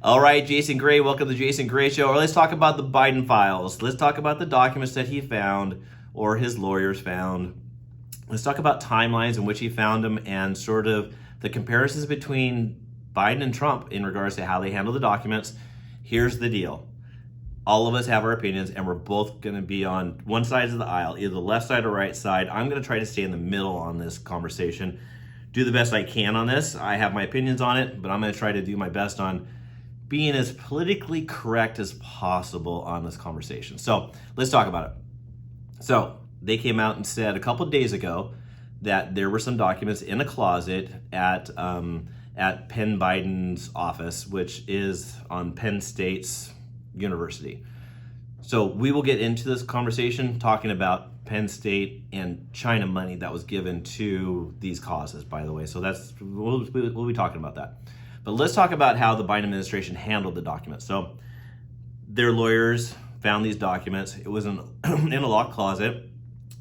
All right, Jason Gray, welcome to the Jason Gray Show. Or let's talk about the Biden files. Let's talk about the documents that he found or his lawyers found. Let's talk about timelines in which he found them and sort of the comparisons between Biden and Trump in regards to how they handle the documents. Here's the deal. All of us have our opinions, and we're both going to be on one side of the aisle, either the left side or right side. I'm going to try to stay in the middle on this conversation, do the best I can on this. I have my opinions on it, but I'm going to try to do my best on being as politically correct as possible on this conversation. So let's talk about it. So they came out and said a couple of days ago that there were some documents in a closet at Penn Biden's office, which is on Penn State's University. So we will get into this conversation talking about Penn State and China money that was given to these causes, by the way. So we'll be talking about that. But let's talk about how the Biden administration handled the documents. So their lawyers found these documents. It was in a locked closet,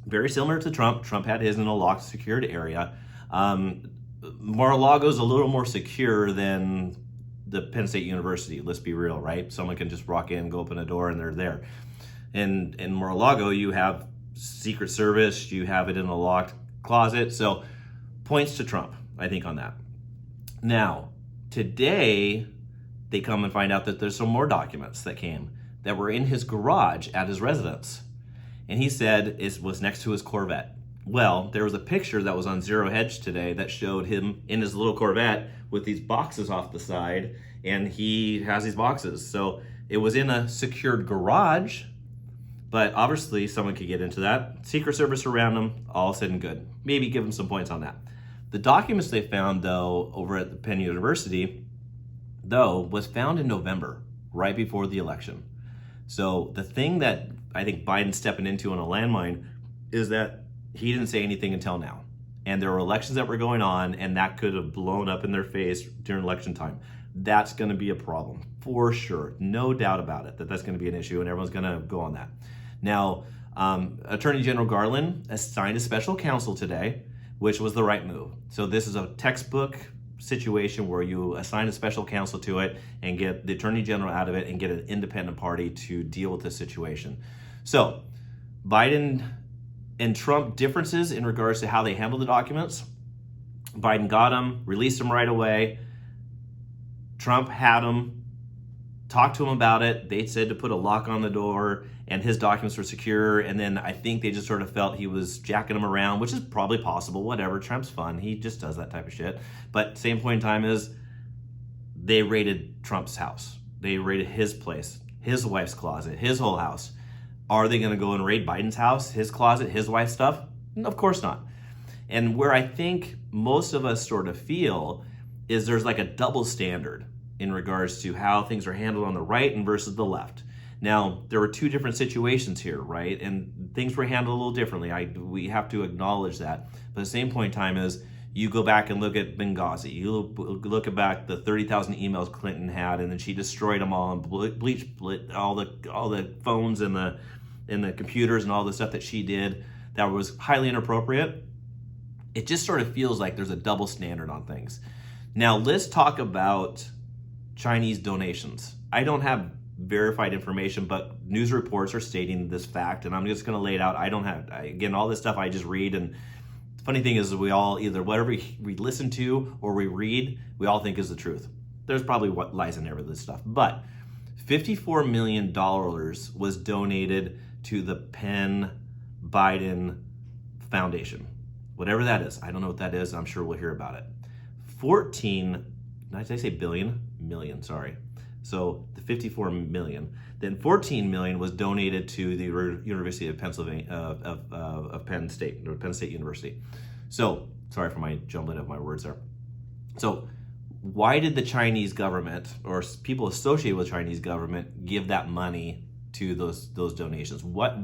very similar to Trump. Trump had his in a locked, secured area. Mar-a-Lago is a little more secure than the Penn State University. Let's be real, right? Someone can just walk in, go open a door, and they're there. And in Mar-a-Lago, you have Secret Service, you have it in a locked closet. So points to Trump, I think, on that. Now, today, they come and find out that there's some more documents that came that were in his garage at his residence. And he said it was next to his Corvette. Well, there was a picture that was on Zero Hedge today that showed him in his little Corvette with these boxes off the side, and he has these boxes. So it was in a secured garage, but obviously someone could get into that. Secret Service around him, all said and good. Maybe give him some points on that. The documents they found, though, over at the Penn University, though, was found in November, right before the election. So the thing that I think Biden's stepping into on a landmine is that he didn't say anything until now. And there were elections that were going on, and that could have blown up in their face during election time. That's going to be a problem, for sure. No doubt about it, that's going to be an issue, and everyone's going to go on that. Now, Attorney General Garland assigned a special counsel today, which was the right move. So this is a textbook situation where you assign a special counsel to it and get the Attorney General out of it and get an independent party to deal with this situation. So Biden and Trump differences in regards to how they handle the documents. Biden got them, released them right away. Trump had them, talked to him about it. They said to put a lock on the door and his documents were secure. And then I think they just sort of felt he was jacking them around, which is probably possible, whatever. Trump's fun. He just does that type of shit. But same point in time is they raided Trump's house. They raided his place, his wife's closet, his whole house. Are they going to go and raid Biden's house, his closet, his wife's stuff? Of course not. And where I think most of us sort of feel is there's like a double standard in regards to how things are handled on the right and versus the left. Now, there were two different situations here, right? And things were handled a little differently. We have to acknowledge that. But the same point in time is you go back and look at Benghazi. You look back the 30,000 emails Clinton had, and then she destroyed them all and bleached all the phones and the computers and all the stuff that she did that was highly inappropriate. It just sort of feels like there's a double standard on things. Now, let's talk about Chinese donations. I don't have verified information, but news reports are stating this fact, and I'm just going to lay it out. Again, all this stuff I just read, and the funny thing is we all, either whatever we listen to or we read, we all think is the truth. There's probably what lies in every this stuff, but $54 million was donated to the Penn Biden Foundation. Whatever that is. I don't know what that is. I'm sure we'll hear about it. 14, did I say billion? Million, sorry. So the 54 million. Then 14 million was donated to the University of Pennsylvania, of Penn State, or Penn State University. So, sorry for my jumbling of my words there. So, why did the Chinese government, or people associated with Chinese government, give that money to those donations? What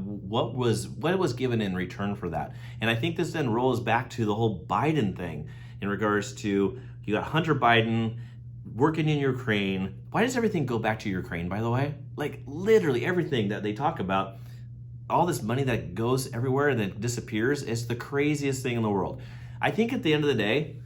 was given in return for that? And I think this then rolls back to the whole Biden thing in regards to, you got Hunter Biden working in Ukraine. Why does everything go back to Ukraine, by the way? Like literally everything that they talk about, all this money that goes everywhere and then disappears, it's the craziest thing in the world. I think at the end of the day,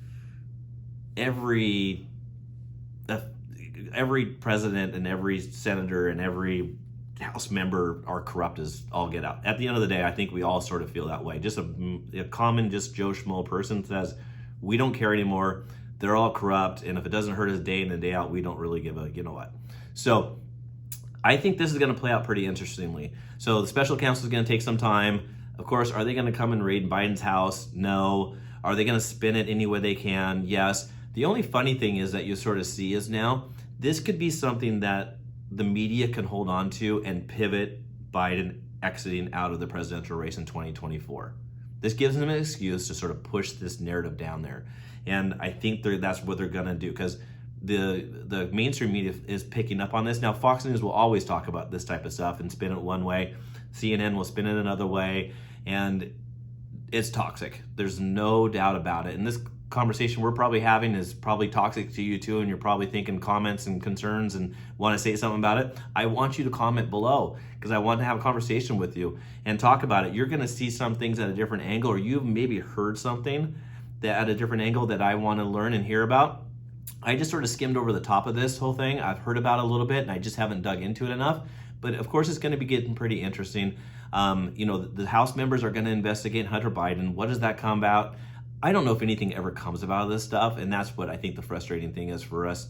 every president and every senator and every House member are corrupt as all get out. At the end of the day, I think we all sort of feel that way. Just a common, just Joe Schmo person says, we don't care anymore. They're all corrupt, and if it doesn't hurt us day in and day out, we don't really give a you know what. So I think this is going to play out pretty interestingly. So the special counsel is going to take some time. Of course, are they going to come and raid Biden's house? No. Are they going to spin it any way they can? Yes. The only funny thing is that you sort of see is now, this could be something that the media can hold on to and pivot Biden exiting out of the presidential race in 2024. This gives them an excuse to sort of push this narrative down there. And I think that's what they're going to do, because the mainstream media is picking up on this. Now, Fox News will always talk about this type of stuff and spin it one way. CNN will spin it another way. And it's toxic. There's no doubt about it. And this conversation we're probably having is probably toxic to you too, and you're probably thinking comments and concerns and want to say something about it. I want you to comment below, because I want to have a conversation with you and talk about it. You're going to see some things at a different angle, or you've maybe heard something that at a different angle that I want to learn and hear about. I just sort of skimmed over the top of this whole thing. I've heard about it a little bit, and I just haven't dug into it enough. But of course, it's going to be getting pretty interesting. The House members are going to investigate Hunter Biden. What does that come about? I don't know if anything ever comes about of this stuff, and that's what I think the frustrating thing is for us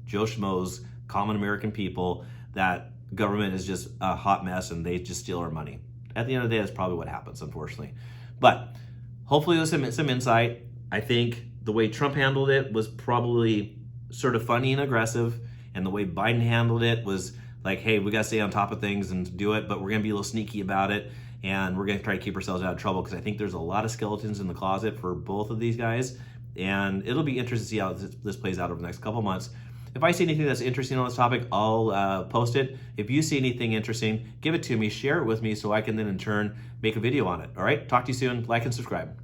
Joe Schmoes, common American people, that government is just a hot mess and they just steal our money. At the end of the day, that's probably what happens, unfortunately. But hopefully there's some insight. I think the way Trump handled it was probably sort of funny and aggressive, and the way Biden handled it was like, hey, we got to stay on top of things and do it, but we're going to be a little sneaky about it. And we're going to try to keep ourselves out of trouble, because I think there's a lot of skeletons in the closet for both of these guys. And it'll be interesting to see how this plays out over the next couple months. If I see anything that's interesting on this topic, I'll post it. If you see anything interesting, give it to me, share it with me, so I can then in turn make a video on it. All right, talk to you soon. Like and subscribe.